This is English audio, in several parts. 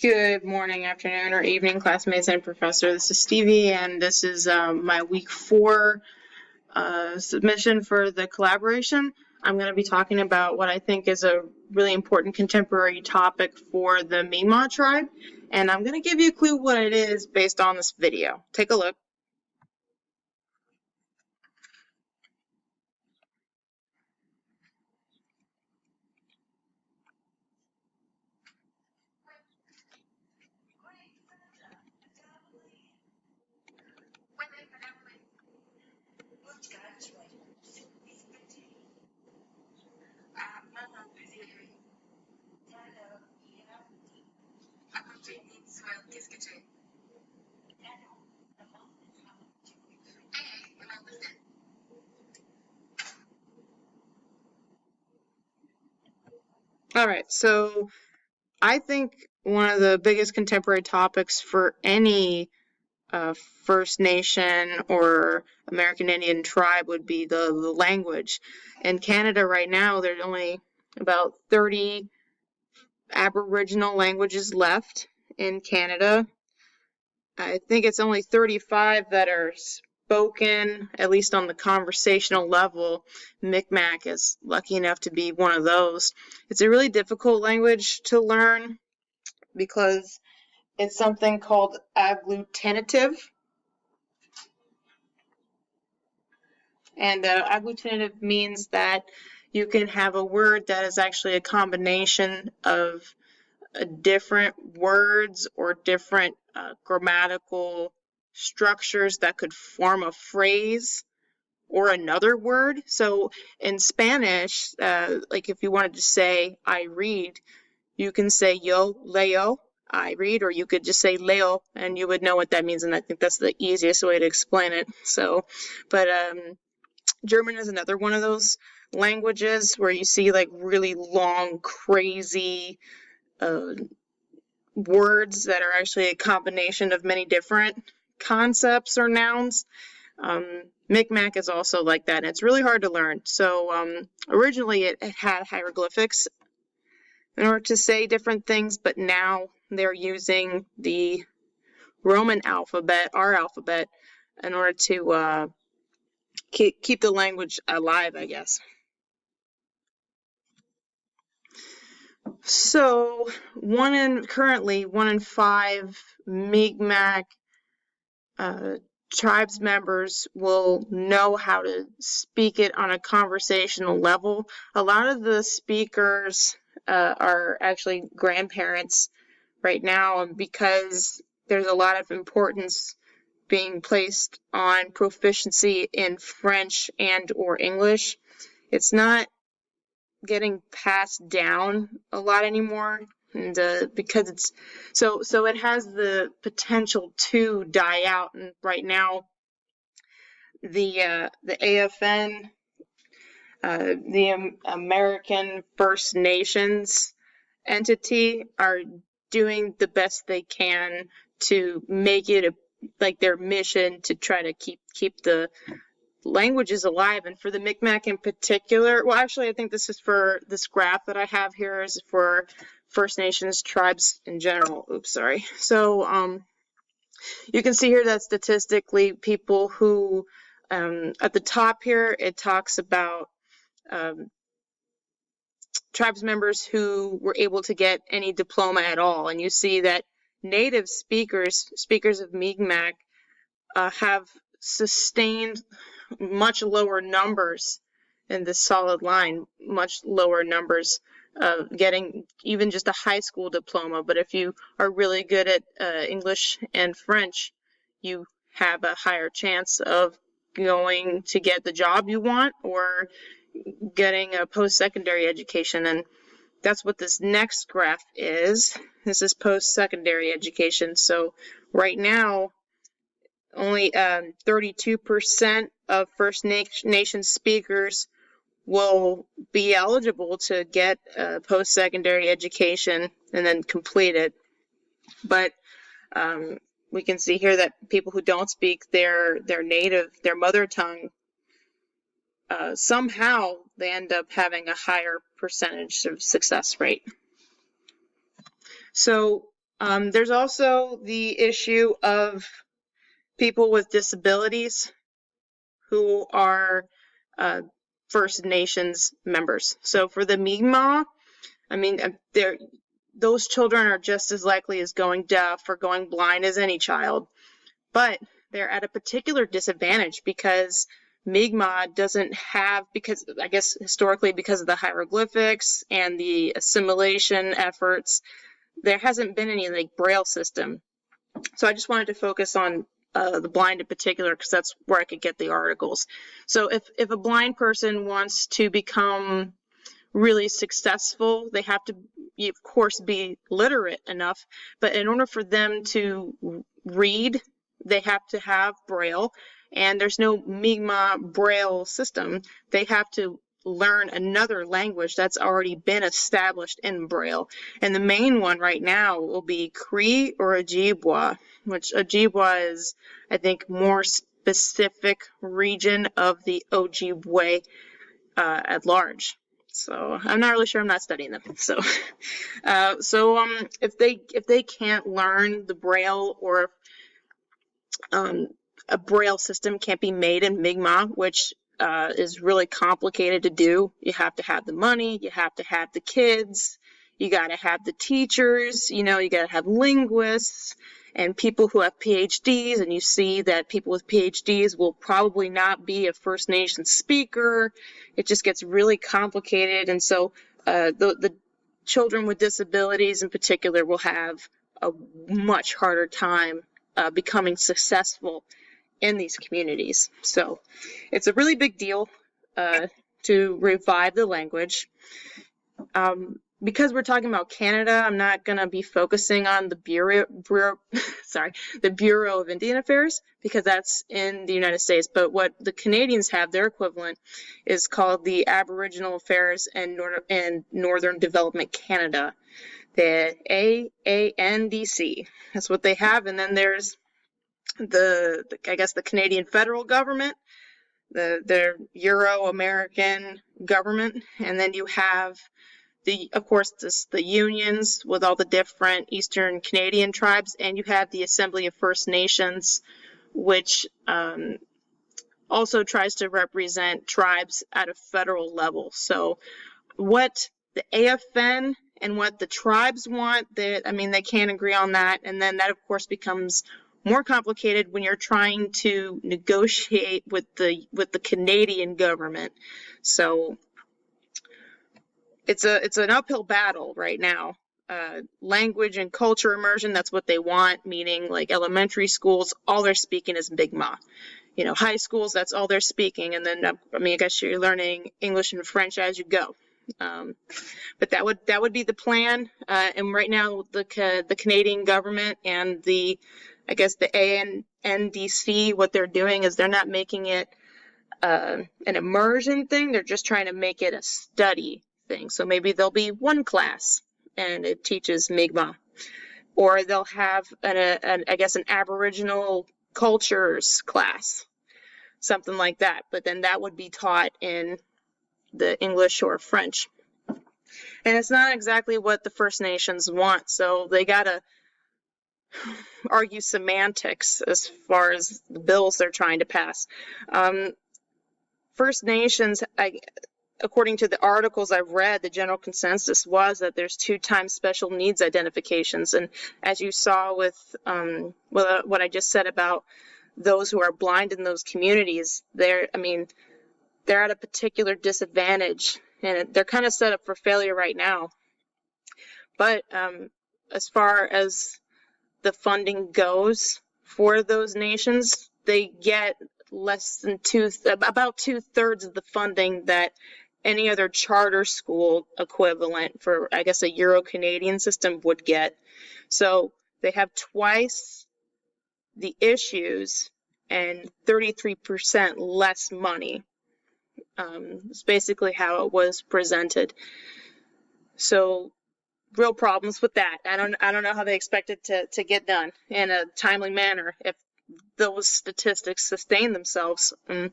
Good morning, afternoon, or evening, classmates and professor. This is Stevie, and this is my week 4 submission for the collaboration. I'm going to be talking about what I think is a really important contemporary topic for the Mi'kmaq tribe, and I'm going to give you a clue what it is based on this video. Take a look. All right, so I think one of the biggest contemporary topics for any First Nation or American Indian tribe would be the language. In Canada right now, there's only about 30 Aboriginal languages left in Canada. I think it's only 35 that are spoken, at least on the conversational level. Micmac is lucky enough to be one of those. It's a really difficult language to learn because it's something called agglutinative. And agglutinative means that you can have a word that is actually a combination of different words or different grammatical structures that could form a phrase or another word. So in Spanish, like if you wanted to say I read, you can say yo leo, I read, or you could just say leo and you would know what that means, and I think that's the easiest way to explain it. So, but German is another one of those languages where you see like really long, crazy words that are actually a combination of many different concepts or nouns. Micmac is also like that, and it's really hard to learn. So originally it had hieroglyphics in order to say different things, but now they're using the Roman alphabet, our alphabet, in order to keep the language alive, I guess. So currently 1 in 5 Micmac tribes members will know how to speak it on a conversational level. A lot of the speakers are actually grandparents right now, and because there's a lot of importance being placed on proficiency in French and or English, it's not getting passed down a lot anymore, and because it's so it has the potential to die out. And right now the AFN, the American First Nations entity, are doing the best they can to make it like their mission to try to keep the languages alive. And for the Micmac in particular, well, actually, I think this is for this graph that I have here is for First Nations tribes in general. Oops, sorry. So you can see here that statistically, people who at the top here, it talks about tribes members who were able to get any diploma at all, and you see that native speakers of Micmac have sustained much lower numbers in this solid line, much lower numbers getting even just a high school diploma. But if you are really good at English and French, you have a higher chance of going to get the job you want or getting a post-secondary education. And that's what this next graph is. This is post-secondary education. So right now, only 32% of First Nation speakers will be eligible to get a post-secondary education and then complete it. But we can see here that people who don't speak their mother tongue, somehow they end up having a higher percentage of success rate. So There's also the issue of people with disabilities who are First Nations members. So for the Mi'kmaq, I mean, those children are just as likely as going deaf or going blind as any child, but they're at a particular disadvantage because Mi'kmaq doesn't have, because I guess historically because of the hieroglyphics and the assimilation efforts, there hasn't been any like Braille system. So I just wanted to focus on the blind in particular because that's where I could get the articles. So if a blind person wants to become really successful, they have to, of course, be literate enough, but in order for them to read, they have to have Braille, and there's no Mi'kmaq Braille system. They have to learn another language that's already been established in Braille, and the main one right now will be Cree or Ojibwa, which Ojibwa is, I think, more specific region of the Ojibwe at large. So I'm not really sure. I'm not studying them. So, if they can't learn the Braille, or a Braille system can't be made in Mi'kmaq, which is really complicated to do. You have to have the money. You have to have the kids. You got to have the teachers. You got to have linguists and people who have PhDs, and you see that people with PhDs will probably not be a First Nation speaker. It just gets really complicated, and so the children with disabilities in particular will have a much harder time becoming successful in these communities. So it's a really big deal to revive the language. Because we're talking about Canada, I'm not going to be focusing on the Bureau of Indian Affairs, because that's in the United States. But what the Canadians have, their equivalent, is called the Aboriginal Affairs and Northern Development Canada, the AANDC. That's what they have. And then there's the Canadian federal government, the Euro-American government, and then you have the unions with all the different Eastern Canadian tribes, and you have the Assembly of First Nations, which also tries to represent tribes at a federal level. So what the AFN and what the tribes want, they can't agree on that, and then that of course becomes more complicated when you're trying to negotiate with the Canadian government. So it's an uphill battle right now. Language and culture immersion, that's what they want, meaning like elementary schools, all they're speaking is Mi'kmaq. High schools, that's all they're speaking, and then I guess you're learning English and French as you go. But that would be the plan. And right now, the Canadian government and the ANDC, what they're doing is they're not making it an immersion thing. They're just trying to make it a study thing. So maybe there'll be one class and it teaches Mi'kmaq, or they'll have an Aboriginal cultures class, something like that. But then that would be taught in the English or French. And it's not exactly what the First Nations want, so they gotta argue semantics as far as the bills they're trying to pass. First Nations, according to the articles I've read, the general consensus was that there's 2 times special needs identifications. And as you saw with what I just said about those who are blind in those communities, they're at a particular disadvantage, and they're kind of set up for failure right now. But as far as the funding goes for those nations, they get less than about 2/3 of the funding that any other charter school equivalent for, I guess, a Euro-Canadian system would get. So they have twice the issues and 33% less money. It's basically how it was presented. So real problems with that. I don't know how they expect it to get done in a timely manner if those statistics sustain themselves. And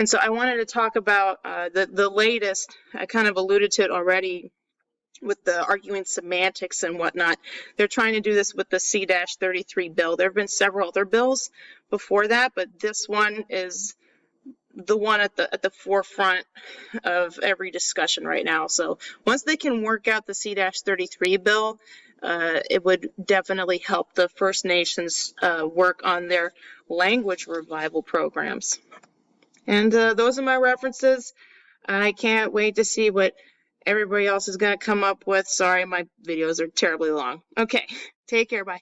so I wanted to talk about the latest. I kind of alluded to it already with the arguing semantics and whatnot. They're trying to do this with the C-33 bill. There have been several other bills before that, but this one is the one at the forefront of every discussion right now. So once they can work out the C-33 bill, it would definitely help the First Nations work on their language revival programs. And those are my references. I can't wait to see what everybody else is going to come up with. Sorry, my videos are terribly long. Okay, take care. Bye.